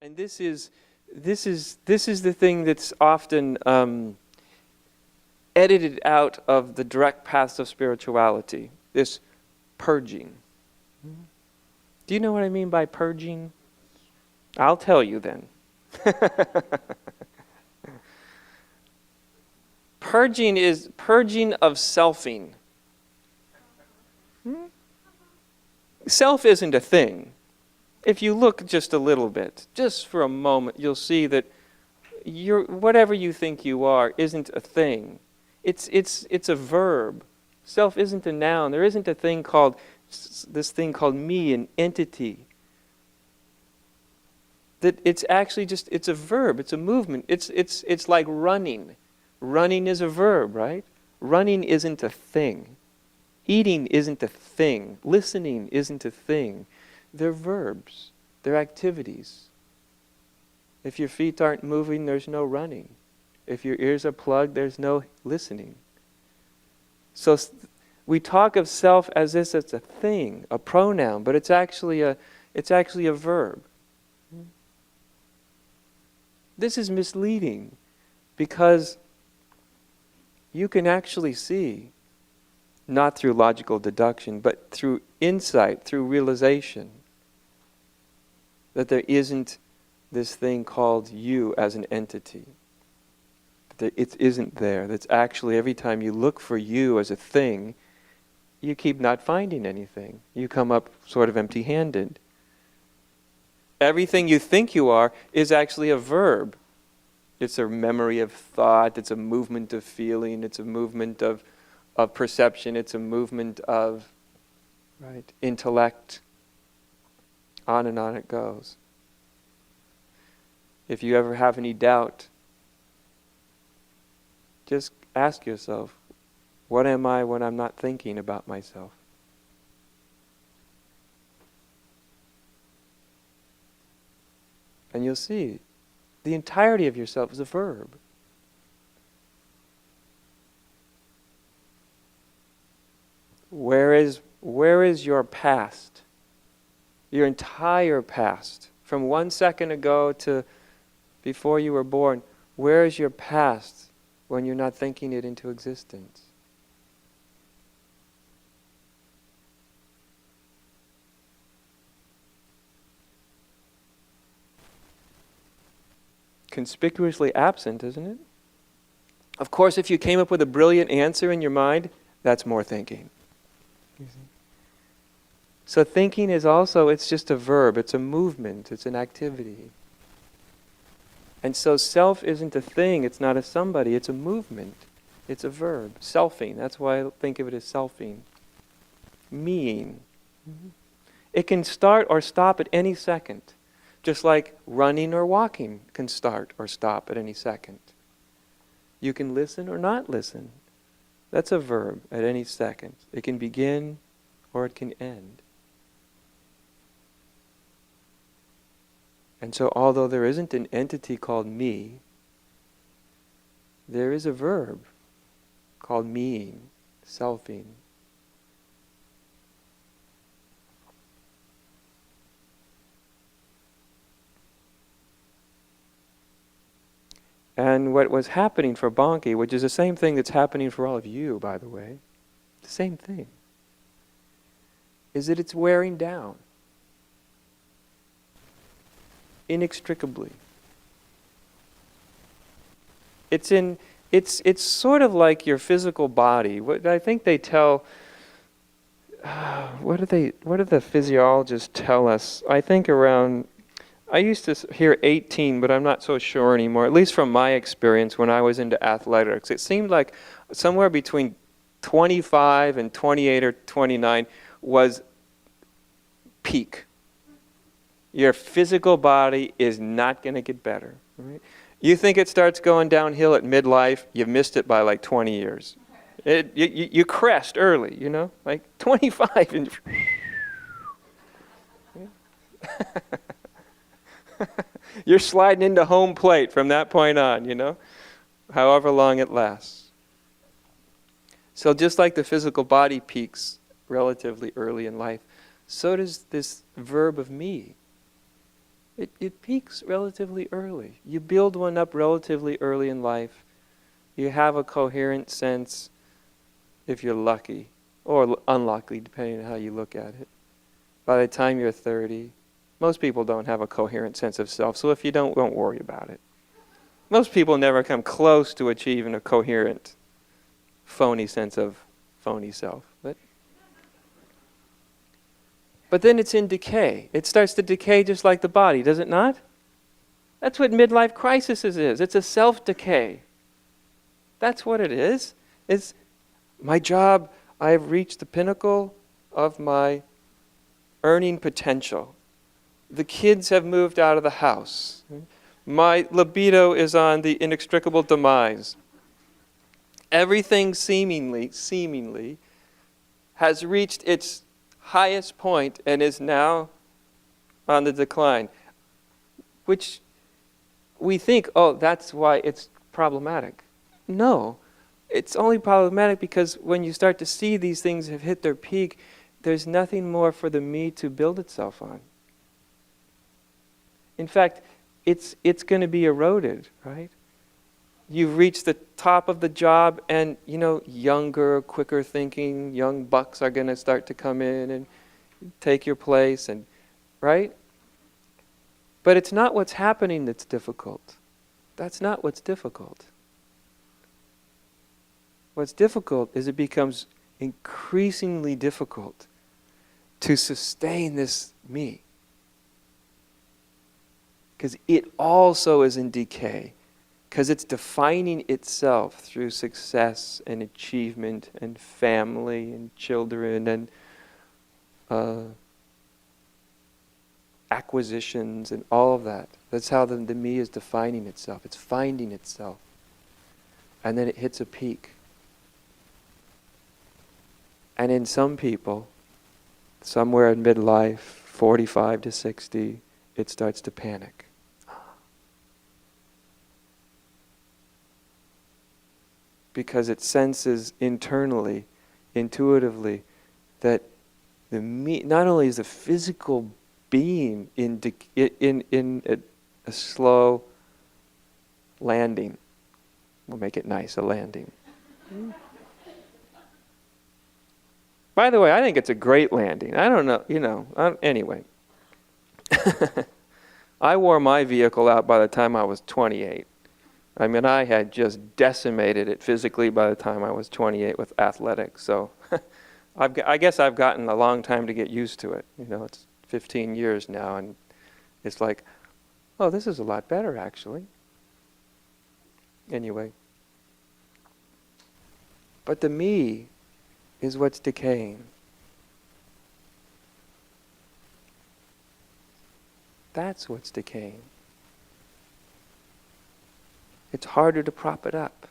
And this is the thing that's often edited out of the direct paths of spirituality, this purging. Do you know what I mean by purging? I'll tell you then. Purging is purging of selfing. Self isn't a thing. If you look just a little bit, just for a moment, you'll see that whatever you think you are isn't a thing. It's a verb. Self isn't a noun. There isn't a thing called this thing called me, an entity. That it's actually just, it's a verb. It's a movement. It's like running. Running is a verb, right? Running isn't a thing. Eating isn't a thing. Listening isn't a thing. They're verbs. They're activities. If your feet aren't moving, there's no running. If your ears are plugged, there's no listening. So we talk of self as if it's a thing, a pronoun, but it's actually a verb. This is misleading because you can actually see, not through logical deduction, but through insight, through realization, that there isn't this thing called you as an entity. That it isn't there. That's actually, every time you look for you as a thing, you keep not finding anything. You come up sort of empty-handed. Everything you think you are is actually a verb. It's a memory of thought, it's a movement of feeling, it's a movement of perception, it's a movement of intellect. On and on it goes. If you ever have any doubt, just ask yourself, what am I when I'm not thinking about myself? And you'll see, the entirety of yourself is a verb. Where is your past? Your entire past, from 1 second ago to before you were born, where is your past when you're not thinking it into existence? Conspicuously absent, isn't it? Of course, if you came up with a brilliant answer in your mind, that's more thinking. You see? So thinking is also, it's just a verb, it's a movement, it's an activity. And so self isn't a thing, it's not a somebody, it's a movement, it's a verb. Selfing, that's why I think of it as selfing. Meing. It can start or stop at any second. Just like running or walking can start or stop at any second. You can listen or not listen. That's a verb at any second. It can begin or it can end. And so although there isn't an entity called me, there is a verb called meing, selfing. And what was happening for Bonnke, which is the same thing that's happening for all of you, by the way, the same thing, is that it's wearing down. Inextricably. It's sort of like your physical body. What I think they tell, what do the physiologists tell us? I think around, I used to hear 18, but I'm not so sure anymore, at least from my experience when I was into athletics. It seemed like somewhere between 25 and 28 or 29 was peak. Your physical body is not going to get better. Right? You think it starts going downhill at midlife, you've missed it by like 20 years. You crest early, you know, like 25 and you're sliding into home plate from that point on, you know, however long it lasts. So just like the physical body peaks relatively early in life, so does this verb of me. It peaks relatively early. You build one up relatively early in life. You have a coherent sense, if you're lucky, or unlucky, depending on how you look at it. By the time you're 30, most people don't have a coherent sense of self, so if you don't worry about it. Most people never come close to achieving a coherent, phony sense of phony self. But then it's in decay. It starts to decay just like the body, does it not? That's what midlife crisis is. It's a self-decay. That's what it is. It's my job, I've reached the pinnacle of my earning potential. The kids have moved out of the house. My libido is on the inextricable demise. Everything seemingly has reached its highest point and is now on the decline, which we think, oh, that's why it's problematic. No, it's only problematic because when you start to see these things have hit their peak, there's nothing more for the me to build itself on. In fact, it's going to be eroded, right? You've reached the top of the job and, younger, quicker thinking, young bucks are going to start to come in and take your place, and right? But it's not what's happening that's difficult. That's not what's difficult. What's difficult is it becomes increasingly difficult to sustain this me. Because it also is in decay. Because it's defining itself through success and achievement and family and children and acquisitions and all of that. That's how the me is defining itself. It's finding itself. And then it hits a peak. And in some people, somewhere in midlife, 45 to 60, it starts to panic. Because it senses internally, intuitively, that the me, not only is the physical being in a slow landing, we'll make it nice, a landing. By the way, I think it's a great landing. I don't know, anyway. I wore my vehicle out by the time I was 28. I mean, I had just decimated it physically by the time I was 28 with athletics. So I guess I've gotten a long time to get used to it. It's 15 years now, and it's like, oh, this is a lot better, actually. Anyway. But the me is what's decaying. That's what's decaying. It's harder to prop it up.